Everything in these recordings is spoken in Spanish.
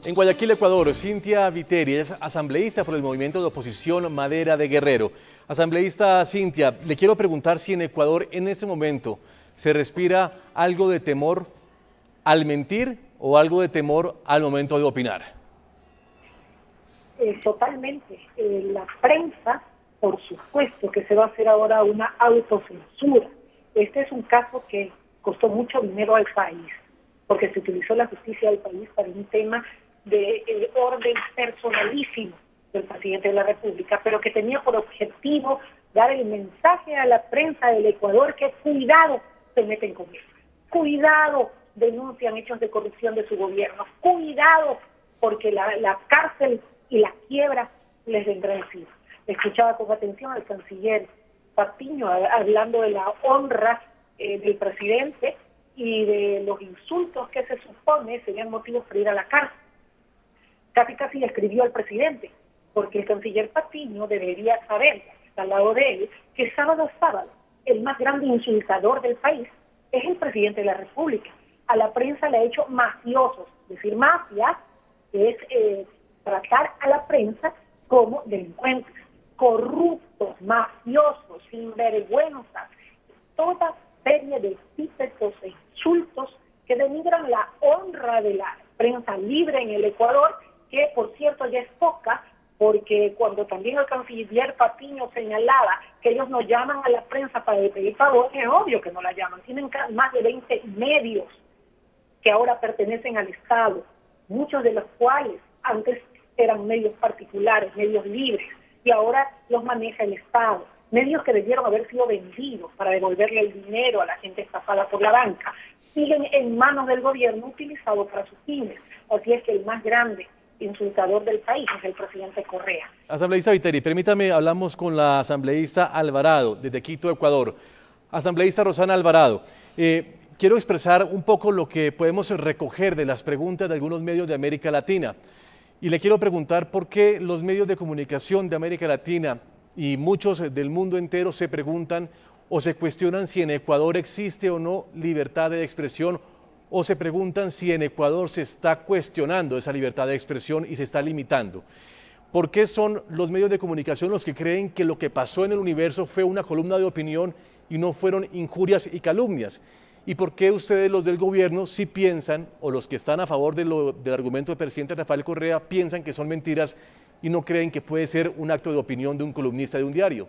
En Guayaquil, Ecuador, Cintia Viteri es asambleísta por el movimiento de oposición Madera de Guerrero. Asambleísta Cintia, le quiero preguntar si en Ecuador en este momento se respira algo de temor al mentir o algo de temor al momento de opinar. Totalmente. La prensa, por supuesto que se va a hacer ahora una autocensura. Este es un caso que costó mucho dinero al país, porque se utilizó la justicia del país para un tema de orden personalísimo del presidente de la República, pero que tenía por objetivo dar el mensaje a la prensa del Ecuador que cuidado se meten con eso, cuidado denuncian hechos de corrupción de su gobierno, cuidado porque la cárcel y la quiebra les vendrá encima. Escuchaba con atención al canciller Patiño hablando de la honra del presidente y de los insultos que se supone serían motivos para ir a la cárcel. Casi le escribió al presidente, porque el canciller Patiño debería saber, está al lado de él, que sábado a sábado el más grande insultador del país es el presidente de la República. A la prensa le ha hecho mafiosos, decir mafia es tratar a la prensa como delincuentes, corruptos, mafiosos, sinvergüenzas, toda serie de epítetos e insultos que denigran la honra de la prensa libre en el Ecuador, que por cierto ya es poca, porque cuando también el canciller Patiño señalaba que ellos no llaman a la prensa para pedir favor, es obvio que no la llaman, tienen más de 20 medios que ahora pertenecen al Estado, muchos de los cuales antes eran medios particulares, medios libres, y ahora los maneja el Estado, medios que debieron haber sido vendidos para devolverle el dinero a la gente estafada por la banca, siguen en manos del gobierno utilizados para sus fines, así es que el más grande insultador del país es el presidente Correa. Asambleísta Viteri, permítame, hablamos con la asambleísta Alvarado, desde Quito, Ecuador. Asambleísta Rosana Alvarado, quiero expresar un poco lo que podemos recoger de las preguntas de algunos medios de América Latina. Y le quiero preguntar por qué los medios de comunicación de América Latina y muchos del mundo entero se preguntan o se cuestionan si en Ecuador existe o no libertad de expresión, o se preguntan si en Ecuador se está cuestionando esa libertad de expresión y se está limitando. ¿Por qué son los medios de comunicación los que creen que lo que pasó en el Universo fue una columna de opinión y no fueron injurias y calumnias? ¿Y por qué ustedes, los del gobierno, sí piensan, o los que están a favor del argumento del presidente Rafael Correa, piensan que son mentiras y no creen que puede ser un acto de opinión de un columnista de un diario?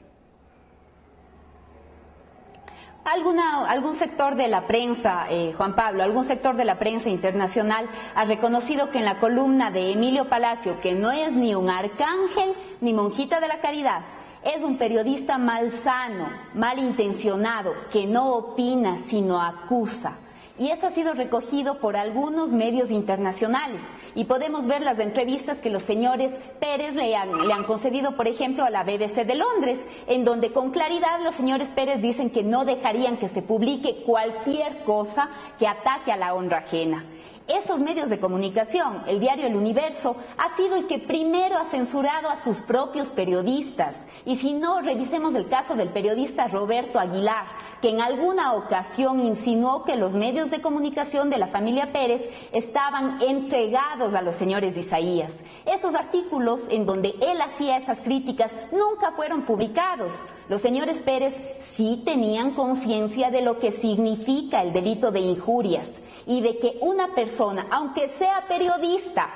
Algún sector de la prensa, Juan Pablo, algún sector de la prensa internacional ha reconocido que en la columna de Emilio Palacio, que no es ni un arcángel ni monjita de la caridad, es un periodista malsano, malintencionado, que no opina sino acusa. Y eso ha sido recogido por algunos medios internacionales. Y podemos ver las entrevistas que los señores Pérez le han concedido, por ejemplo, a la BBC de Londres, en donde con claridad los señores Pérez dicen que no dejarían que se publique cualquier cosa que ataque a la honra ajena. Esos medios de comunicación, el diario El Universo, ha sido el que primero ha censurado a sus propios periodistas. Y si no, revisemos el caso del periodista Roberto Aguilar, que en alguna ocasión insinuó que los medios de comunicación de la familia Pérez estaban entregados a los señores Isaías. Esos artículos en donde él hacía esas críticas nunca fueron publicados. Los señores Pérez sí tenían conciencia de lo que significa el delito de injurias y de que una persona, aunque sea periodista,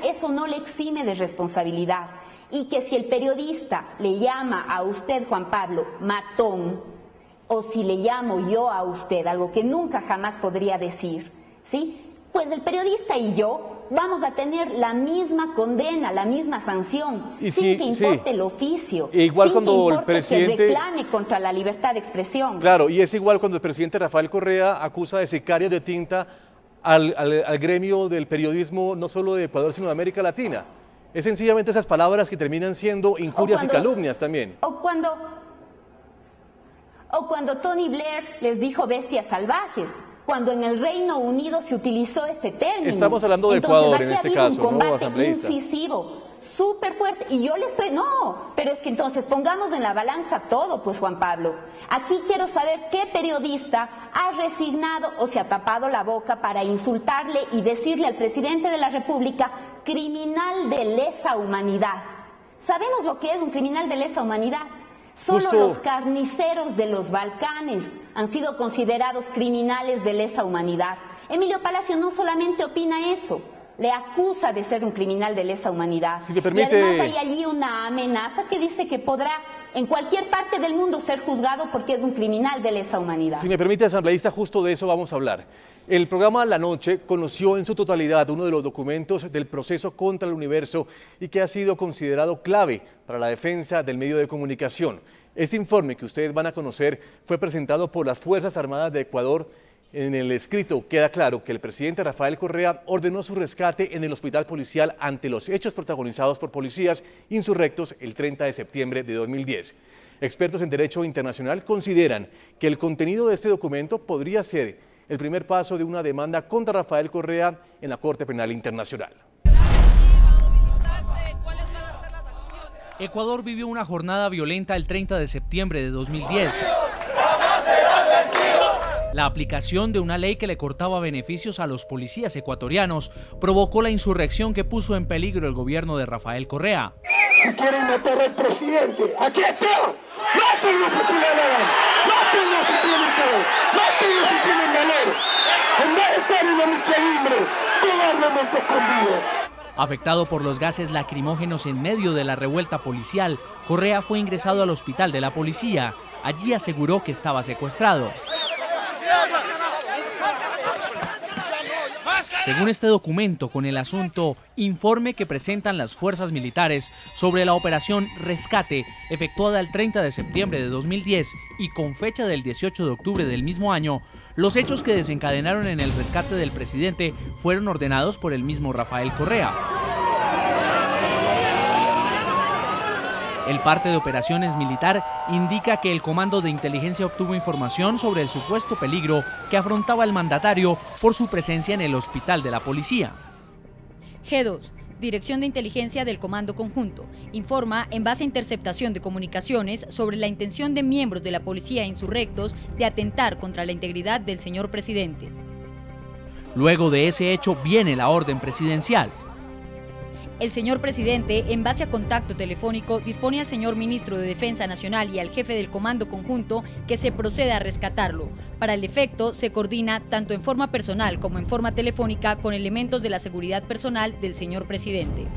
eso no le exime de responsabilidad. Y que si el periodista le llama a usted, Juan Pablo, matón, o si le llamo yo a usted, algo que nunca jamás podría decir, ¿sí? Pues el periodista y yo vamos a tener la misma condena, la misma sanción, y sin que importe el oficio, e igual sin cuando que importe el presidente que reclame contra la libertad de expresión. Claro, y es igual cuando el presidente Rafael Correa acusa de sicario de tinta al gremio del periodismo, no solo de Ecuador, sino de América Latina. Es sencillamente esas palabras que terminan siendo injurias y calumnias también. O cuando Tony Blair les dijo bestias salvajes, cuando en el Reino Unido se utilizó ese término. Estamos hablando de Ecuador en este caso, ¿no, asambleísta? Incisivo. súper fuerte. Y yo le estoy, no, pero es que entonces pongamos en la balanza todo, pues Juan Pablo. Aquí quiero saber qué periodista ha resignado o se ha tapado la boca para insultarle y decirle al presidente de la República criminal de lesa humanidad. ¿Sabemos lo que es un criminal de lesa humanidad? Solo los carniceros de los Balcanes han sido considerados criminales de lesa humanidad. Emilio Palacio no solamente opina eso, le acusa de ser un criminal de lesa humanidad. Si me permite... Y además hay allí una amenaza que dice que podrá en cualquier parte del mundo ser juzgado porque es un criminal de lesa humanidad. Si me permite, asambleísta, justo de eso vamos a hablar. El programa La Noche conoció en su totalidad uno de los documentos del proceso contra el Universo y que ha sido considerado clave para la defensa del medio de comunicación. Este informe que ustedes van a conocer fue presentado por las Fuerzas Armadas de Ecuador. En el escrito queda claro que el presidente Rafael Correa ordenó su rescate en el hospital policial ante los hechos protagonizados por policías insurrectos el 30 de septiembre de 2010. Expertos en derecho internacional consideran que el contenido de este documento podría ser el primer paso de una demanda contra Rafael Correa en la Corte Penal Internacional. Ecuador vivió una jornada violenta el 30 de septiembre de 2010. La aplicación de una ley que le cortaba beneficios a los policías ecuatorianos provocó la insurrección que puso en peligro el gobierno de Rafael Correa. Si quieren matar al presidente, ¡aquí está! ¡Mátenlo si le dan! ¡Mátenlo si tienen poder! ¡Mátenlo si tienen valor! En vez de estar en la lucha libre, todo armamento escondido. Afectado por los gases lacrimógenos en medio de la revuelta policial, Correa fue ingresado al hospital de la policía. Allí aseguró que estaba secuestrado. Según este documento, con el asunto Informe que presentan las fuerzas militares sobre la operación Rescate, efectuada el 30 de septiembre de 2010 y con fecha del 18 de octubre del mismo año, los hechos que desencadenaron en el rescate del presidente fueron ordenados por el mismo Rafael Correa. El parte de operaciones militar indica que el Comando de Inteligencia obtuvo información sobre el supuesto peligro que afrontaba el mandatario por su presencia en el hospital de la policía. G2, Dirección de Inteligencia del Comando Conjunto, informa en base a interceptación de comunicaciones sobre la intención de miembros de la policía insurrectos de atentar contra la integridad del señor presidente. Luego de ese hecho viene la orden presidencial. El señor presidente, en base a contacto telefónico, dispone al señor ministro de Defensa Nacional y al jefe del Comando Conjunto que se proceda a rescatarlo. Para el efecto, se coordina tanto en forma personal como en forma telefónica con elementos de la seguridad personal del señor presidente.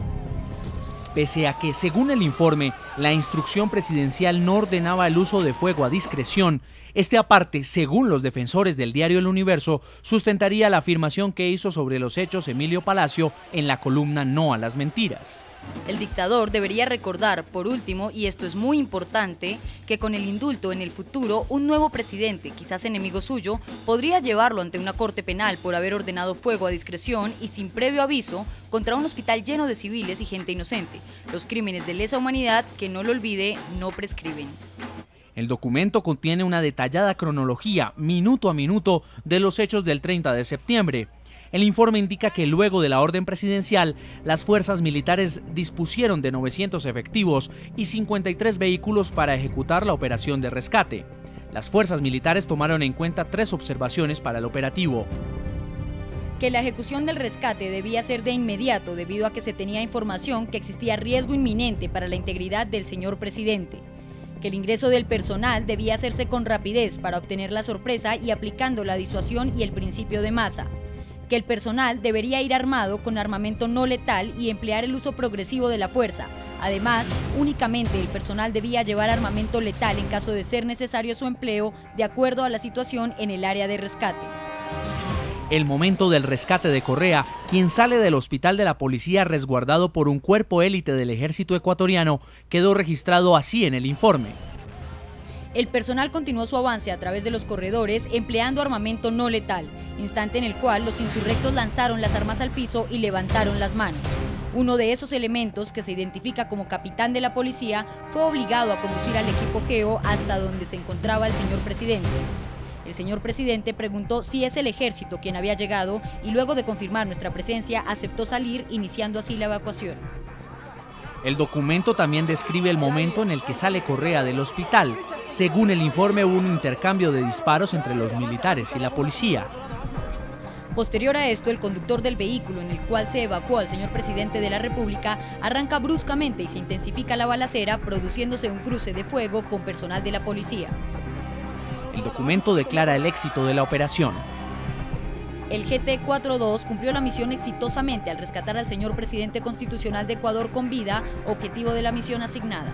Pese a que, según el informe, la instrucción presidencial no ordenaba el uso de fuego a discreción, este aparte, según los defensores del diario El Universo, sustentaría la afirmación que hizo sobre los hechos Emilio Palacio en la columna No a las mentiras. El dictador debería recordar, por último, y esto es muy importante, que con el indulto en el futuro, un nuevo presidente, quizás enemigo suyo, podría llevarlo ante una corte penal por haber ordenado fuego a discreción y sin previo aviso contra un hospital lleno de civiles y gente inocente. Los crímenes de lesa humanidad, que no lo olvide, no prescriben. El documento contiene una detallada cronología, minuto a minuto, de los hechos del 30 de septiembre. El informe indica que luego de la orden presidencial, las fuerzas militares dispusieron de 900 efectivos y 53 vehículos para ejecutar la operación de rescate. Las fuerzas militares tomaron en cuenta 3 observaciones para el operativo. Que la ejecución del rescate debía ser de inmediato debido a que se tenía información que existía riesgo inminente para la integridad del señor presidente. Que el ingreso del personal debía hacerse con rapidez para obtener la sorpresa y aplicando la disuasión y el principio de masa. Que el personal debería ir armado con armamento no letal y emplear el uso progresivo de la fuerza. Además, únicamente el personal debía llevar armamento letal en caso de ser necesario su empleo de acuerdo a la situación en el área de rescate. El momento del rescate de Correa, quien sale del hospital de la policía resguardado por un cuerpo élite del ejército ecuatoriano, quedó registrado así en el informe. El personal continuó su avance a través de los corredores empleando armamento no letal, instante en el cual los insurrectos lanzaron las armas al piso y levantaron las manos. Uno de esos elementos, que se identifica como capitán de la policía, fue obligado a conducir al equipo GEO hasta donde se encontraba el señor presidente. El señor presidente preguntó si es el ejército quien había llegado y luego de confirmar nuestra presencia aceptó salir, iniciando así la evacuación. El documento también describe el momento en el que sale Correa del hospital. Según el informe, hubo un intercambio de disparos entre los militares y la policía. Posterior a esto, el conductor del vehículo en el cual se evacuó al señor presidente de la República arranca bruscamente y se intensifica la balacera, produciéndose un cruce de fuego con personal de la policía. El documento declara el éxito de la operación. El GT-42 cumplió la misión exitosamente al rescatar al señor presidente constitucional de Ecuador con vida, objetivo de la misión asignada.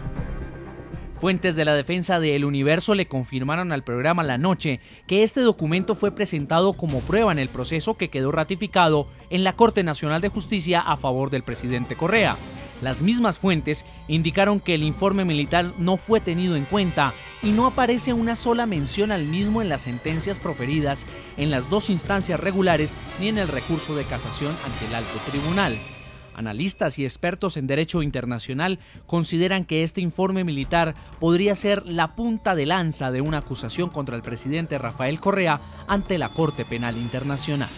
Fuentes de la defensa de El Universo le confirmaron al programa La Noche que este documento fue presentado como prueba en el proceso que quedó ratificado en la Corte Nacional de Justicia a favor del presidente Correa. Las mismas fuentes indicaron que el informe militar no fue tenido en cuenta y no aparece una sola mención al mismo en las sentencias proferidas en las dos instancias regulares ni en el recurso de casación ante el alto tribunal. Analistas y expertos en derecho internacional consideran que este informe militar podría ser la punta de lanza de una acusación contra el presidente Rafael Correa ante la Corte Penal Internacional.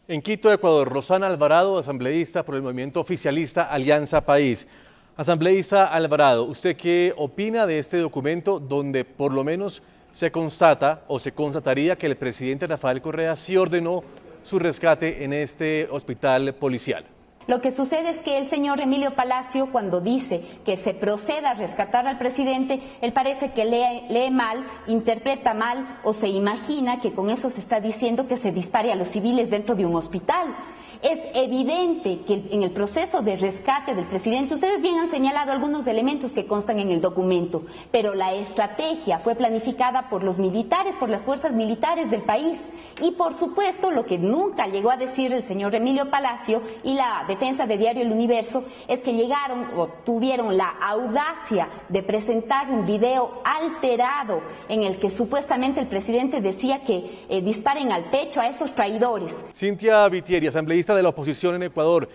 En Quito, Ecuador, Rosana Alvarado, asambleísta por el movimiento oficialista Alianza País. Asambleísta Alvarado, ¿usted qué opina de este documento donde por lo menos se constata o se constataría que el presidente Rafael Correa sí ordenó su rescate en este hospital policial? Lo que sucede es que el señor Emilio Palacio, cuando dice que se proceda a rescatar al presidente, él parece que lee mal, interpreta mal o se imagina que con eso se está diciendo que se dispare a los civiles dentro de un hospital. Es evidente que en el proceso de rescate del presidente, ustedes bien han señalado algunos elementos que constan en el documento, pero la estrategia fue planificada por los militares, por las fuerzas militares del país. Y por supuesto, lo que nunca llegó a decir el señor Emilio Palacio y la defensa de Diario El Universo es que llegaron o tuvieron la audacia de presentar un video alterado en el que supuestamente el presidente decía que disparen al pecho a esos traidores. Cintia Vitieri, asambleísta de la oposición en Ecuador.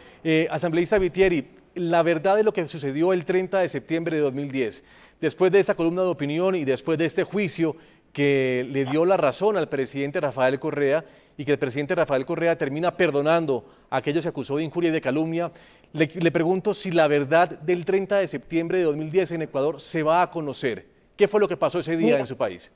Asambleísta Vitieri, la verdad de lo que sucedió el 30 de septiembre de 2010, después de esa columna de opinión y después de este juicio que le dio la razón al presidente Rafael Correa y que el presidente Rafael Correa termina perdonando a aquellos que acusó de injuria y de calumnia, le pregunto si la verdad del 30 de septiembre de 2010 en Ecuador se va a conocer. ¿Qué fue lo que pasó ese día en su país?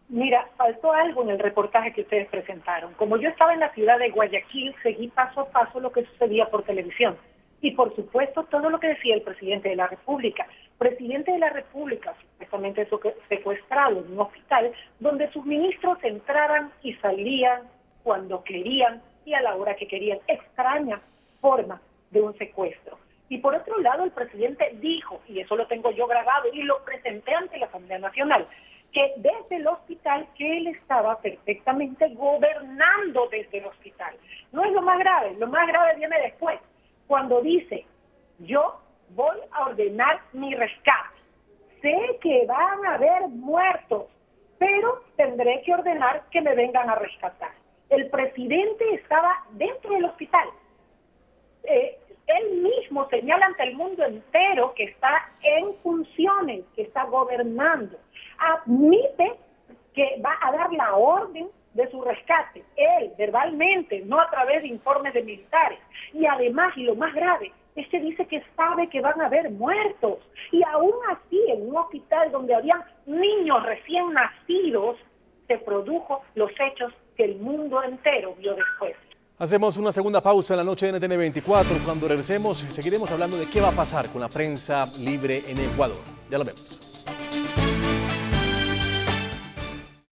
Mira, faltó algo en el reportaje que ustedes presentaron. Como yo estaba en la ciudad de Guayaquil, seguí paso a paso lo que sucedía por televisión. Y por supuesto todo lo que decía el presidente de la República. Presidente de la República, supuestamente secuestrado en un hospital, donde sus ministros entraban y salían cuando querían y a la hora que querían. Extraña forma de un secuestro. Y por otro lado, el presidente dijo, y eso lo tengo yo grabado y lo presenté ante la Asamblea Nacional, que desde el hospital, que él estaba perfectamente gobernando desde el hospital. No es lo más grave viene después, cuando dice, yo voy a ordenar mi rescate. Sé que van a haber muertos, pero tendré que ordenar que me vengan a rescatar. El presidente estaba dentro del hospital. Él mismo señala ante el mundo entero que está en funciones, que está gobernando. Admite que va a dar la orden de su rescate, él, verbalmente, no a través de informes de militares. Y además, y lo más grave, es que dice que sabe que van a haber muertos. Y aún así, en un hospital donde habían niños recién nacidos, se produjo los hechos que el mundo entero vio después. Hacemos una segunda pausa en la noche de NTN 24. Cuando regresemos, seguiremos hablando de qué va a pasar con la prensa libre en Ecuador. Ya lo vemos.